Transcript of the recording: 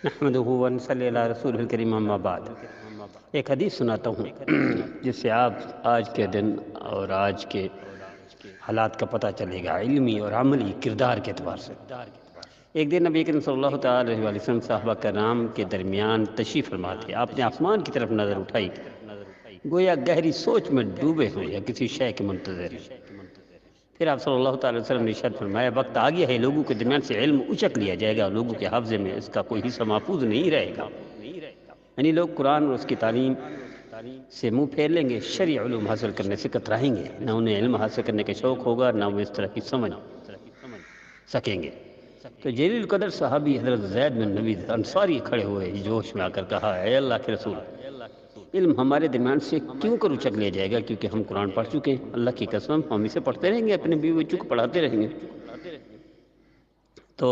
نحمدہ و نصلی علی رسول الکریم اما بعد۔ ایک حدیث سناتا ہوں جس سے آپ آج کے دن اور آج کے حالات کا پتہ چلے گا، علمی اور عملی کردار کے اعتبار سے۔ ایک دن نبی کریم صلی اللہ تعالی علیہ وسلم صحابہ کرام کے درمیان تشریف فرما تھے۔ آپ نے آسمان کی طرف نظر اٹھائی، گویا گہری سوچ میں ڈوبے ہوں یا کسی شے کے منتظر ہیں۔ پھر آپ صلی اللہ تعالی وسلم نے ارشاد فرمایا، وقت آ گیا ہے، لوگوں کے درمیان سے علم اچک لیا جائے گا اور لوگوں کے حافظے میں اس کا کوئی حصہ محفوظ نہیں رہے گا۔ یعنی لوگ قرآن اور اس کی تعلیم سے منہ پھیر لیں گے، شرعی علوم حاصل کرنے سے کترائیں گے، نہ انہیں علم حاصل کرنے کا شوق ہوگا، نہ وہ اس طرح کی سمجھ سکیں گے۔ تو جلیل القدر صحابی حضرت زید بن نبی انصاری کھڑے ہوئے، جوش میں آ کر کہا، اے اللہ کے رسول، علم ہمارے درمیان سے کیوں کر اچک لیا جائے گا؟ کیونکہ ہم قرآن پڑھ چکے ہیں۔ اللہ کی قسم ہم اسے پڑھتے رہیں گے، اپنے بیوی بچوں کو پڑھاتے رہیں گے۔ تو